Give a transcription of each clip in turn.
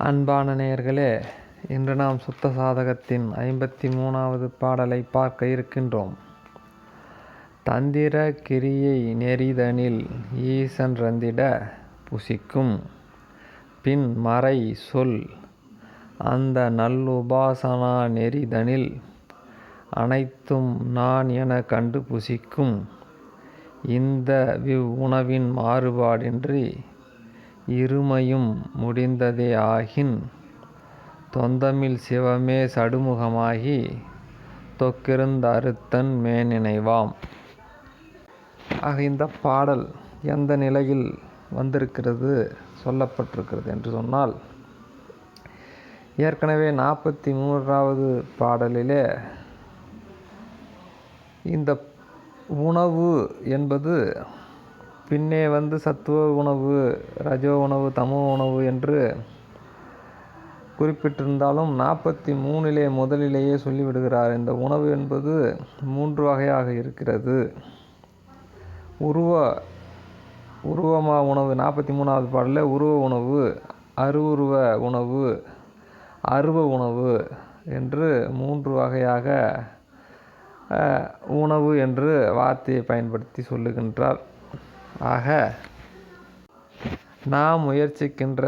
அன்பான நேயர்களே, இன்று நாம் சுத்த சாதகத்தின் 53வது பாடலை பார்க்க இருக்கின்றோம். தந்திர கிரியை நெறிதனில் ஈசன் ரந்திட புசிக்கும் பின் மறை சொல் அந்த நல்லுபாசனா நெறிதனில் அனைத்தும் நான் என கண்டு புசிக்கும் இந்த உணவின் மாறுபாடின்றி இருமையும் முடிந்ததே ஆகின் தொந்தமிழ் சிவமே சடுமுகமாகி தொக்கிருந்த அறுத்தன் மேநினைவாம். ஆக இந்த பாடல் எந்த நிலையில் வந்திருக்கிறது சொல்லப்பட்டிருக்கிறது என்று சொன்னால், ஏற்கனவே 43வது பாடலிலே இந்த உணவு என்பது பின்னே சத்துவ உணவு, ரஜோ உணவு, தமோ உணவு என்று குறிப்பிட்டிருந்தாலும் 43லே முதலிலேயே சொல்லிவிடுகிறார். இந்த உணவு என்பது 3 வகையாக இருக்கிறது. உருவமா உணவு 43வது பாடலில் உருவ உணவு, அருவுருவ உணவு, அருவ உணவு என்று 3 வகையாக உணவு என்று வார்த்தையை பயன்படுத்தி சொல்லுகின்றார். ஆக நாம் முயற்சிக்கின்ற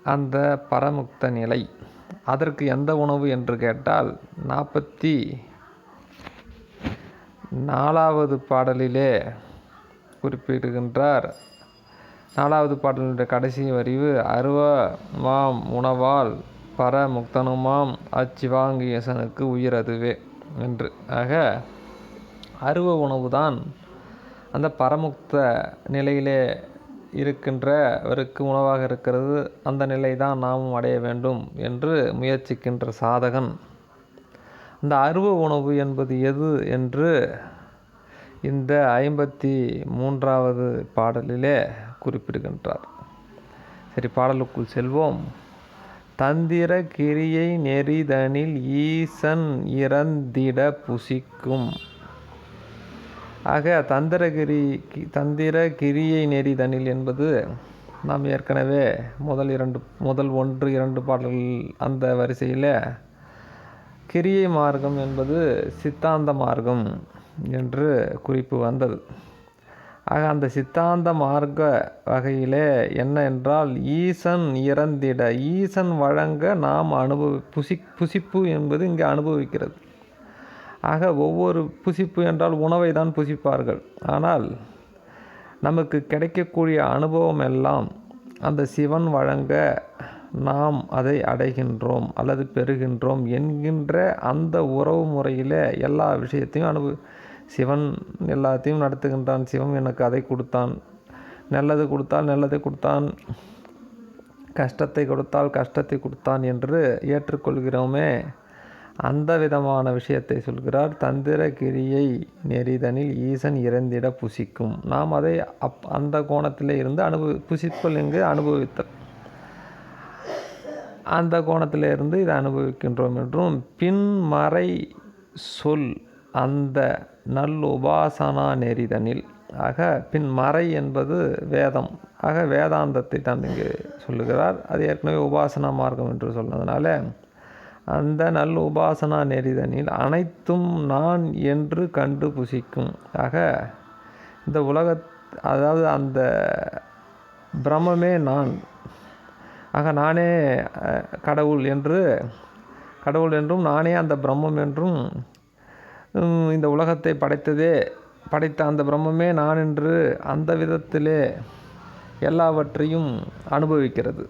அந்த பரமுக்த நிலை, அதற்கு எந்த உணவு என்று கேட்டால் 44வது பாடலிலே குறிப்பிடுகின்றார். 4வது பாடலினுடைய கடைசி வரிவு அருவமாம் உணவால் பரமுக்தனுமாம் அச்சிவாங்கீசனுக்கு உயிர் அதுவே என்று. ஆக அருவ உணவுதான் அந்த பரமுக்த நிலையிலே இருக்கின்றவருக்கு உணவாக இருக்கிறது. அந்த நிலை தான் நாமும் அடைய வேண்டும் என்று முயற்சிக்கின்ற சாதகன் அந்த அருவ உணவு என்பது எது என்று இந்த 53வது பாடலிலே குறிப்பிடுகின்றார். சரி, பாடலுக்குள் செல்வோம். தந்திர கிரியை நெறிதனில் ஈசன் இறந்திட புசிக்கும். ஆக தந்திர கிரியை நெறிதனில் என்பது நாம் ஏற்கனவே முதல் 1-2 பாடல்கள் அந்த வரிசையில் கிரியை மார்க்கம் என்பது சித்தாந்த மார்க்கம் என்று குறிப்பு வந்தது. ஆக அந்த சித்தாந்த மார்க்க வகையிலே என்ன என்றால், ஈசன் இறந்திட, ஈசன் வழங்க நாம் புசிப்பு என்பது இங்கே அனுபவிக்கிறது. ஆக ஒவ்வொரு புசிப்பு என்றால் உணவை தான் புசிப்பார்கள். ஆனால் நமக்கு கிடைக்கக்கூடிய அனுபவம் எல்லாம் அந்த சிவன் வழங்க நாம் அதை அடைகின்றோம் அல்லது பெறுகின்றோம் என்கின்ற அந்த உறவு முறையில் எல்லா விஷயத்தையும் சிவன் எல்லாத்தையும் நடத்துகின்றான். சிவன் எனக்கு அதை கொடுத்தான், நல்லது கொடுத்தால் நல்லதை கொடுத்தான், கஷ்டத்தை கொடுத்தால் கஷ்டத்தை கொடுத்தான் என்று ஏற்றுக்கொள்கிறோமே, அந்த விதமான விஷயத்தை சொல்கிறார். தந்திர கிரியை நெறிதனில் ஈசன் இறந்திட புசிக்கும். நாம் அதை அந்த கோணத்திலே இருந்து புசிப்பல் என்கு அனுபவித்தல், அந்த கோணத்திலே இருந்து இதை அனுபவிக்கின்றோம் என்றும், பின்மறை சொல் அந்த உபாசனா நெறிதனில். ஆக பின்மறை என்பது வேதம். ஆக வேதாந்தத்தை தான் இங்கு சொல்லுகிறார். அது ஏற்கனவே உபாசனா மார்க்கம் என்று சொன்னதுனால அந்த உபாசனா நெறிதனில் அனைத்தும் நான் என்று கண்டு புசிக்கும். ஆக இந்த அதாவது அந்த பிரம்மே நான். ஆக நானே கடவுள் என்றும் நானே அந்த பிரம்மம் என்றும், இந்த உலகத்தை படைத்த அந்த பிரம்மே நான் என்று அந்த விதத்திலே எல்லாவற்றையும் அனுபவிக்கிறது.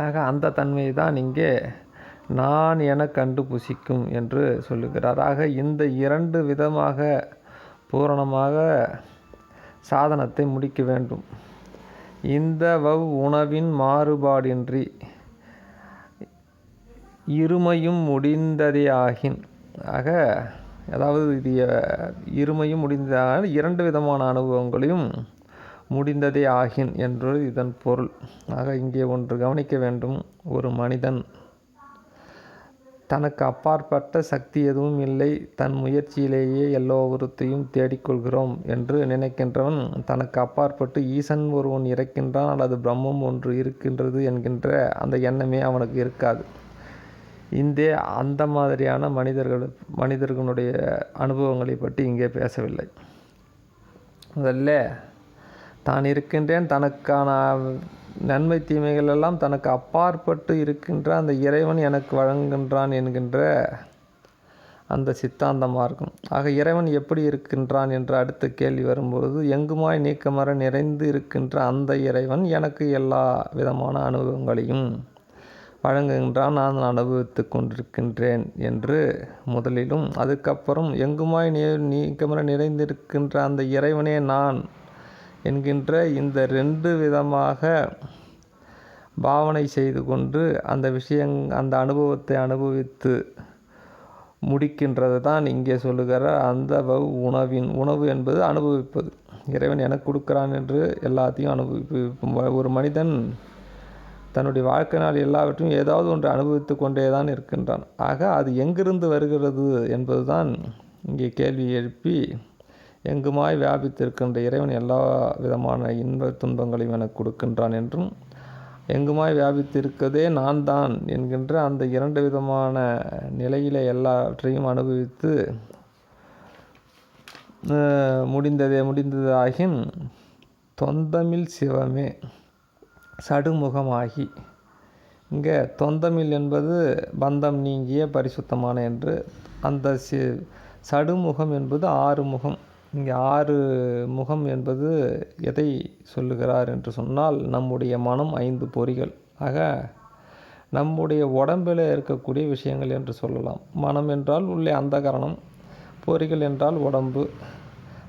ஆக அந்த தன்மை தான் இங்கே நான் என கண்டு புசிக்கும் என்று சொல்லுகிறார். ஆக இந்த 2 விதமாக பூரணமாக சாதனத்தை முடிக்க வேண்டும். இந்த உணவின் மாறுபாடின்றி இருமையும் முடிந்ததே ஆகின். ஆக அதாவது இது இருமையும் முடிந்ததாக 2 விதமான அனுபவங்களையும் முடிந்ததே ஆகின் என்று இதன் பொருள். ஆக இங்கே ஒன்று கவனிக்க வேண்டும். ஒரு மனிதன் தனக்கு அப்பாற்பட்ட சக்தி எதுவும் இல்லை, தன் முயற்சியிலேயே எல்லோருத்தையும் தேடிக்கொள்கிறோம் என்று நினைக்கின்றவன் தனக்கு அப்பாற்பட்டு ஈசன் ஒருவன் இருக்கின்றான் அல்லது பிரம்மம் ஒன்று இருக்கின்றது என்கின்ற அந்த எண்ணமே அவனுக்கு இருக்காது. அந்த மாதிரியான மனிதர்களுடைய அனுபவங்களை பற்றி இங்கே பேசவில்லை. முதல்ல தான் இருக்கின்றேன், தனக்கான நன்மை தீமைகள் எல்லாம் தனக்கு அப்பாற்பட்டு இருக்கின்ற அந்த இறைவன் எனக்கு வழங்குகின்றான் என்கின்ற அந்த சித்தாந்த மார்க்கம். ஆக இறைவன் எப்படி இருக்கின்றான் என்ற அடுத்த கேள்வி வரும்பொழுது, எங்குமாய் நீக்கமர நிறைந்து இருக்கின்ற அந்த இறைவன் எனக்கு எல்லா விதமான அனுபவங்களையும் வழங்குகின்றான், நான் அனுபவித்து கொண்டிருக்கின்றேன் என்று முதலிலும், அதுக்கப்புறம் எங்குமாய் நீக்கமர நிறைந்திருக்கின்ற அந்த இறைவனே நான் என்கின்ற இந்த 2 விதமாக பாவனை செய்து கொண்டு அந்த அனுபவத்தை அனுபவித்து முடிக்கின்றது தான் இங்கே சொல்லுகிற அந்த உணவு என்பது அனுபவிப்பது. இறைவன் எனக்கு கொடுக்குறான் என்று எல்லாத்தையும் ஒரு மனிதன் தன்னுடைய வாழ்க்கை நாள் எல்லாவற்றையும் ஏதாவது ஒன்று அனுபவித்து கொண்டே தான் இருக்கின்றான். ஆக அது எங்கிருந்து வருகிறது என்பது தான் இங்கே கேள்வி எழுப்பி, எங்குமாய் வியாபித்திருக்கின்ற இறைவன் எல்லா விதமான இன்ப துன்பங்களையும் எனக்கு கொடுக்கின்றான் என்றும், எங்குமாய் வியாபித்திருக்கதே நான் தான் என்கின்ற அந்த 2 விதமான நிலையிலே எல்லாவற்றையும் அனுபவித்து முடிந்ததாகின் தொந்தமில் சிவமே சடுமுகமாகி. இங்கே தொந்தமில் என்பது பந்தம் நீங்கிய பரிசுத்தமான என்று, அந்த சடுமுகம் என்பது 6 முகம். இங்கே 6 முகம் என்பது எதை சொல்லுகிறார் என்று சொன்னால், நம்முடைய மனம் 5 பொறிகள். ஆக நம்முடைய உடம்பில் இருக்கக்கூடிய விஷயங்கள் என்று சொல்லலாம். மனம் என்றால் உள்ளே அந்தகரணம், பொறிகள் என்றால் உடம்பு.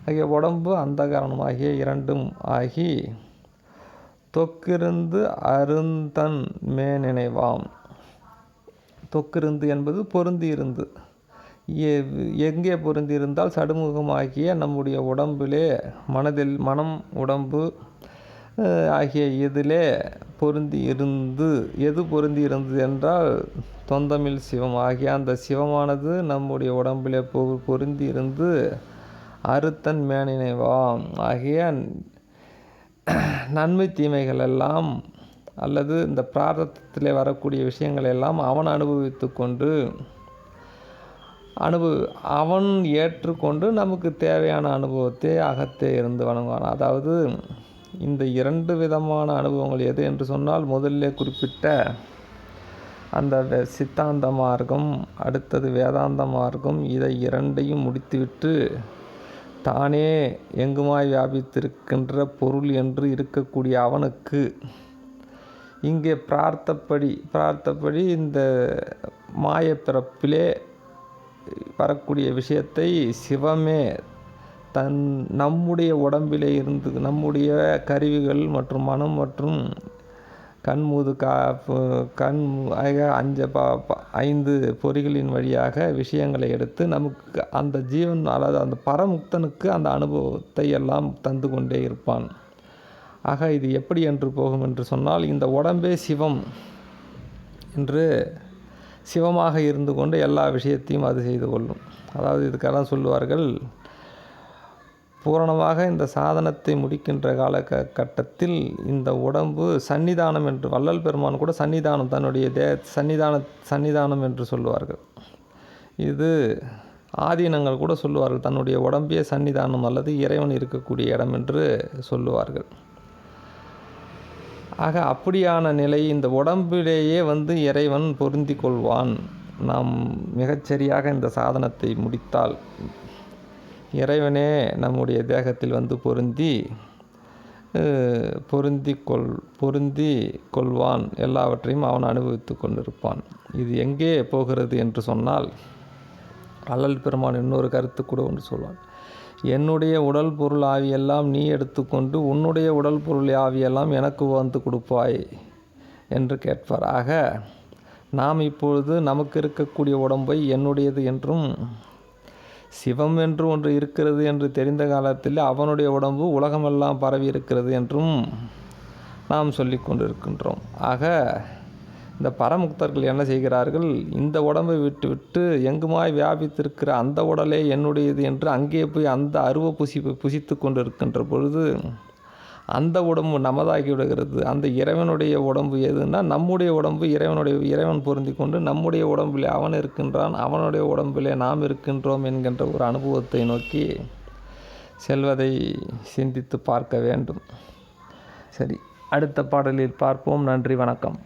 ஆகிய உடம்பு அந்தகரணம் ஆகிய 2ம் ஆகி தொக்கிருந்து அருந்தன் மேநினைவாம். தொக்கிருந்து என்பது பொருந்தியிருந்து. எங்கே பொருந்தியிருந்தால் சடுமுகமாகிய நம்முடைய உடம்பிலே, மனம் உடம்பு ஆகிய இதிலே பொருந்தி இருந்து. எது பொருந்தி இருந்தது என்றால் தொந்தமில் சிவம் ஆகிய அந்த சிவமானது நம்முடைய உடம்பிலே பொருந்தி இருந்து அறுத்தன் மேனினைவாம் ஆகிய நன்மை தீமைகள் எல்லாம் அல்லது இந்த பிராரத்தத்திலே வரக்கூடிய விஷயங்கள் எல்லாம் அவன் அனுபவித்து கொண்டு அவன் ஏற்றுக்கொண்டு நமக்கு தேவையான அனுபவத்தை அகத்தே இருந்து வணங்குவான். அதாவது இந்த 2 விதமான அனுபவங்கள் எது என்று சொன்னால், முதல்ல குறிப்பிட்ட அந்த சித்தாந்த மார்க்கம், அடுத்தது வேதாந்த மார்க்கம், இதை 2ஐயும் முடித்துவிட்டு தானே எங்குமாய் வியாபித்திருக்கின்ற பொருள் என்று இருக்கக்கூடிய அவனுக்கு இங்கே பிரார்த்தப்படி இந்த மாயப்பிறப்பிலே வரக்கூடிய விஷயத்தை சிவமே நம்முடைய உடம்பிலே இருந்து, நம்முடைய கருவிகள் மற்றும் மனம் மற்றும் கண் 5 பொறிகளின் வழியாக விஷயங்களை எடுத்து நமக்கு அந்த ஜீவன் அல்லது அந்த பரமுக்தனுக்கு அந்த அனுபவத்தை எல்லாம் தந்து கொண்டே இருப்பான். ஆக இது எப்படி என்று போகும் என்று சொன்னால், இந்த உடம்பே சிவம் என்று சிவமாக இருந்து கொண்டு எல்லா விஷயத்தையும் அது செய்து கொள்ளும். அதாவது இதுக்கெல்லாம் சொல்லுவார்கள், பூரணமாக இந்த சாதனத்தை முடிக்கின்ற காலகட்டத்தில் இந்த உடம்பு சன்னிதானம் என்று, வள்ளல் பெருமான் கூட சன்னிதானம், தன்னுடைய சன்னிதானம் என்று சொல்லுவார்கள். இது ஆதீனங்கள் கூட சொல்லுவார்கள், தன்னுடைய உடம்பே சன்னிதானம் அல்லது இறைவன் இருக்கக்கூடிய இடம் என்று சொல்லுவார்கள். ஆக அப்படியான நிலை இந்த உடம்பிலேயே இறைவன் பொருந்தி கொள்வான். நாம் மிகச்சரியாக இந்த சாதனத்தை முடித்தால் இறைவனே நம்முடைய தேகத்தில் பொருந்தி கொள்வான். எல்லாவற்றையும் அவன் அனுபவித்து கொண்டிருப்பான். இது எங்கே போகிறது என்று சொன்னால், வள்ளல் பெருமான் இன்னொரு கருத்து கூட ஒன்று சொல்வான். என்னுடைய உடல் பொருள் ஆவியெல்லாம் நீ எடுத்துக்கொண்டு உன்னுடைய உடல் பொருள் ஆவியெல்லாம் எனக்கு வந்து கொடுப்பாய் என்று கேட்பார். ஆக நாம் இப்பொழுது நமக்கு இருக்கக்கூடிய உடம்பை என்னுடையது என்றும், சிவம் என்று ஒன்று இருக்கிறது என்று தெரிந்த காலத்தில் அவனுடைய உடம்பு உலகமெல்லாம் பரவி இருக்கிறது என்றும் நாம் சொல்லி கொண்டிருக்கின்றோம். ஆக இந்த பரமுக்தர்கள் என்ன செய்கிறார்கள், இந்த உடம்பை விட்டு எங்குமாய் வியாபித்திருக்கிற அந்த உடலே என்னுடையது என்று அங்கே போய் அந்த அருவ புசித்து கொண்டு இருக்கின்ற பொழுது அந்த உடம்பு நமதாகி விடுகிறது. அந்த இறைவனுடைய உடம்பு எதுன்னா நம்முடைய உடம்பு இறைவன் பொருந்தி கொண்டு நம்முடைய உடம்பிலே அவன் இருக்கின்றான், அவனுடைய உடம்பிலே நாம் இருக்கின்றோம் என்கின்ற ஒரு அனுபவத்தை நோக்கி செல்வதை சிந்தித்து பார்க்க வேண்டும். சரி, அடுத்த பாடலில் பார்ப்போம். நன்றி, வணக்கம்.